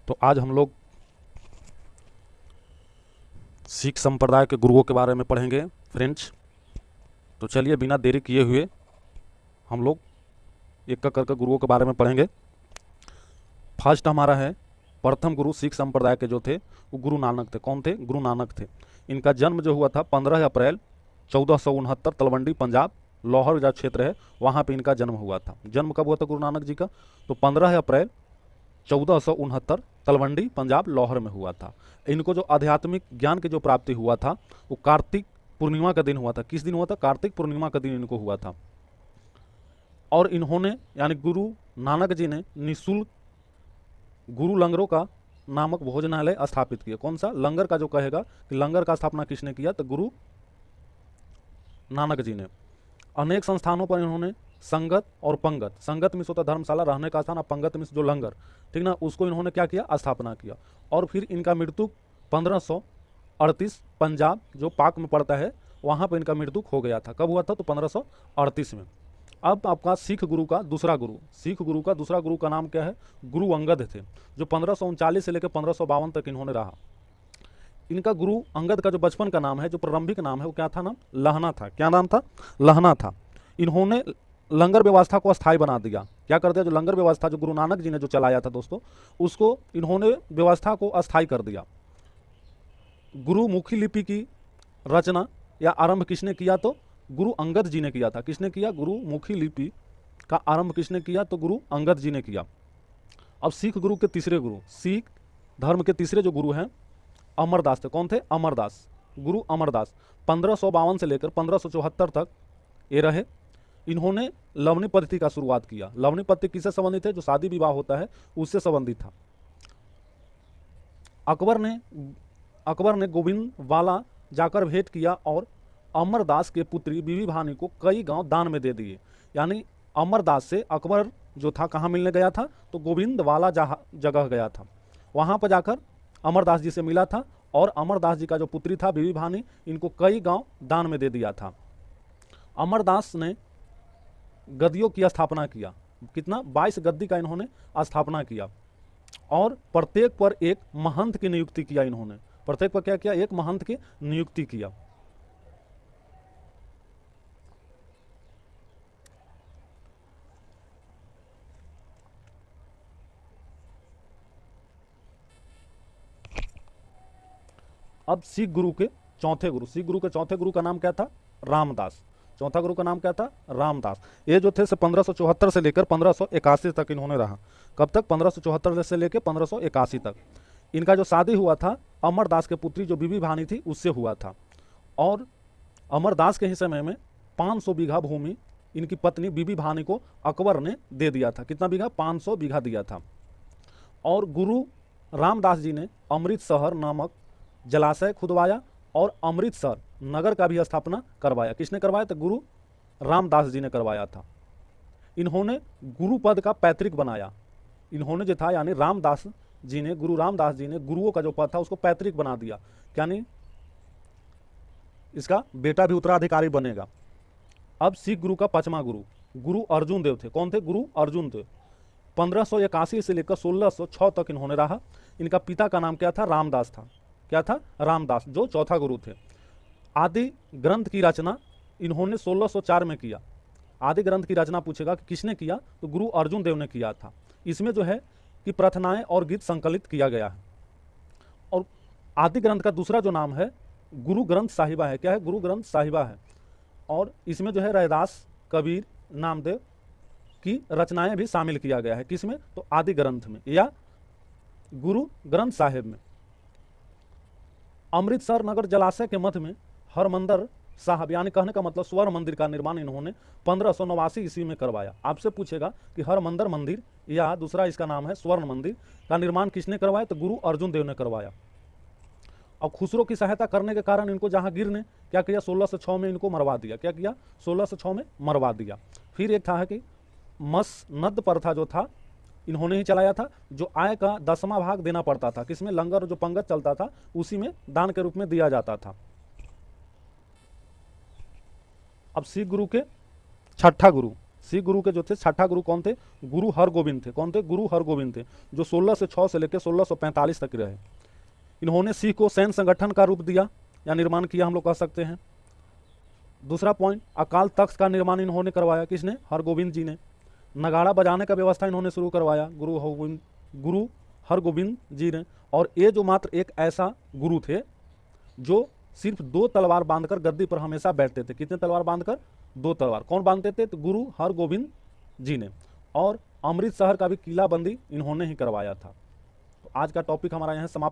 तो आज हम लोग सिख संप्रदाय के गुरुओं के बारे में पढ़ेंगे फ्रेंड्स। तो चलिए बिना देरी किए हुए हम लोग एक एक करके गुरुओं के बारे में पढ़ेंगे। फर्स्ट हमारा है प्रथम गुरु सिख संप्रदाय के जो थे वो गुरु नानक थे। कौन थे? गुरु नानक थे। इनका जन्म जो हुआ था 15 अप्रैल 1469 तलवंडी पंजाब लाहौर जो क्षेत्र है वहाँ पे इनका जन्म हुआ था। जन्म कब हुआ था गुरु नानक जी का? तो 15 अप्रैल 1469 तलवंडी पंजाब लाहौर में हुआ था। इनको जो आध्यात्मिक ज्ञान की जो प्राप्ति हुआ था वो कार्तिक पूर्णिमा का दिन हुआ था। किस दिन हुआ था? कार्तिक पूर्णिमा का दिन इनको हुआ था। और इन्होंने यानी गुरु नानक जी ने निःशुल्क गुरु लंगरों का नामक भोजनालय स्थापित किया। कौन सा? लंगर का जो कहेगा कि लंगर का स्थापना किसने किया? तो गुरु नानक जी ने। अनेक संस्थानों पर इन्होंने संगत और पंगत, संगत मिस होता धर्मशाला रहने का स्थान, और पंगत मिस जो लंगर, ठीक ना, उसको इन्होंने क्या किया? स्थापना किया। और फिर इनका मृत्यु 1538 पंजाब जो पाक में पड़ता है वहाँ पर इनका मृत्यु हो गया था। कब हुआ था? तो 1538 में। अब आपका सिख गुरु का दूसरा गुरु, सिख गुरु का दूसरा गुरु का नाम क्या है? गुरु अंगद थे, जो 1539 से लेकर 1552 तक इन्होंने रहा। इनका गुरु अंगद का जो बचपन का नाम है, जो प्रारंभिक नाम है, वो क्या था? नाम लहना था। क्या नाम था? लहना था। इन्होंने लंगर व्यवस्था को अस्थायी बना दिया। क्या कर दिया? जो लंगर व्यवस्था जो गुरु नानक जी ने जो चलाया था दोस्तों, उसको इन्होंने व्यवस्था को अस्थायी कर दिया। गुरुमुखी लिपि की रचना या आरंभ किसने किया? तो गुरु अंगद जी ने किया था। किसने किया? गुरुमुखी लिपि का आरंभ किसने किया? तो गुरु अंगद जी ने किया। अब सिख गुरु के तीसरे गुरु, सिख धर्म के तीसरे जो गुरु हैं अमरदास थे। कौन थे? अमरदास। गुरु अमरदास 1552 से लेकर 1574 तक ये रहे। इन्होंने लवनी पद्धति का शुरुआत किया। लवनी पद्धति किससे संबंधित है? जो शादी विवाह होता है उससे संबंधित था। अकबर ने गोविंद वाला जाकर भेंट किया और अमरदास के पुत्री बीबी भानी को कई गांव दान में दे दिए। यानी अमरदास से अकबर जो था कहाँ मिलने गया था? तो गोविंद वाला जगह गया था। वहां पर जाकर अमरदास जी से मिला था और अमरदास जी का जो पुत्री था बीबी भानी, इनको कई गांव दान में दे दिया था। अमरदास ने गद्दियों की स्थापना किया। कितना? 22 गद्दी का इन्होंने स्थापना किया और प्रत्येक पर एक महंत की नियुक्ति किया। इन्होंने प्रत्येक पर क्या किया? एक महंत की नियुक्ति किया। अब सिख गुरु के चौथे गुरु, सिख गुरु के चौथे गुरु का नाम क्या था? रामदास। चौथा गुरु का नाम क्या था? रामदास। ये जो थे 1574 से लेकर 1581 तक इन्होंने रहा। कब तक? 1574 से लेकर 1581 तक। इनका जो शादी हुआ था अमरदास के पुत्री जो बीबी भानी थी उससे हुआ था। और अमरदास के ही समय में 500 बीघा भूमि इनकी पत्नी बीबी भानी को अकबर ने दे दिया था। कितना बीघा? 500 बीघा दिया था। और गुरु रामदास जी ने अमृतसर नामक जलाशय खुदवाया और अमृतसर नगर का भी स्थापना करवाया। किसने करवाया? तो गुरु रामदास जी ने करवाया था। इन्होंने गुरु पद का पैतृक बनाया। इन्होंने जो था यानी रामदास जी ने, गुरु रामदास जी ने गुरुओं का जो पद था उसको पैतृक बना दिया। यानी इसका बेटा भी उत्तराधिकारी बनेगा। अब सिख गुरु का पांचवा गुरु गुरु अर्जुन देव थे। कौन थे? गुरु अर्जुन देव। 1581 से लेकर 1606 तक इन्होंने रहा। इनका पिता का नाम क्या था? रामदास था। क्या था? रामदास, जो चौथा गुरु थे। आदि ग्रंथ की रचना इन्होंने 1604 में किया। आदि ग्रंथ की रचना पूछेगा कि किसने किया? तो गुरु अर्जुन देव ने किया था। इसमें जो है कि प्रार्थनाएं और गीत संकलित किया गया है। और आदि ग्रंथ का दूसरा जो नाम है गुरु ग्रंथ साहिबा है। क्या है? गुरु ग्रंथ साहिबा है। और इसमें जो है रैदास, कबीर, नामदेव की रचनाएं भी शामिल किया गया है। किसमें? तो आदि ग्रंथ में या गुरु ग्रंथ साहिब में। अमृतसर नगर जलाशय के मध्य में हरमंदिर साहब यानी कहने का मतलब स्वर्ण मंदिर का निर्माण इन्होंने 1589 ईस्वी में करवाया। आपसे पूछेगा कि हरमंदिर मंदिर या दूसरा इसका नाम है स्वर्ण मंदिर का निर्माण किसने करवाया? तो गुरु अर्जुन देव ने करवाया। और खुसरो की सहायता करने के कारण इनको जहांगीर ने क्या किया? 1606 में इनको मरवा दिया। क्या किया? 1606 में मरवा दिया। फिर एक था कि मसनद प्रथा जो था इन्होंने ही चलाया था, जो आय का 10वां भाग देना पड़ता था। किसमें? लंगर जो पंगत चलता था उसी में दान के रूप में दिया जाता था। अब सिख गुरु के छठा गुरु, सिख गुरु के जो थे छठा गुरु कौन थे? गुरु हरगोविंद थे। कौन थे? गुरु हरगोविंद थे, जो 1606 से लेकर 1645 तक रहे। इन्होंने सिख को सैन्य संगठन का रूप दिया या निर्माण किया, हम लोग कह सकते हैं। दूसरा पॉइंट, अकाल तख्त का निर्माण इन्होंने करवाया। किसने? हरगोविंद जी ने। नगाड़ा बजाने का व्यवस्था इन्होंने शुरू करवाया, गुरु हरगोविंद जी ने। और ये जो मात्र एक ऐसा गुरु थे जो सिर्फ 2 तलवार बांधकर गद्दी पर हमेशा बैठते थे। कितने तलवार बांधकर? 2 तलवार। कौन बांधते थे? तो गुरु हरगोविंद जी ने। और अमृत शहर का भी किला बंदी इन्होंने ही करवाया था। तो आज का टॉपिक हमारा यहाँ समाप्त।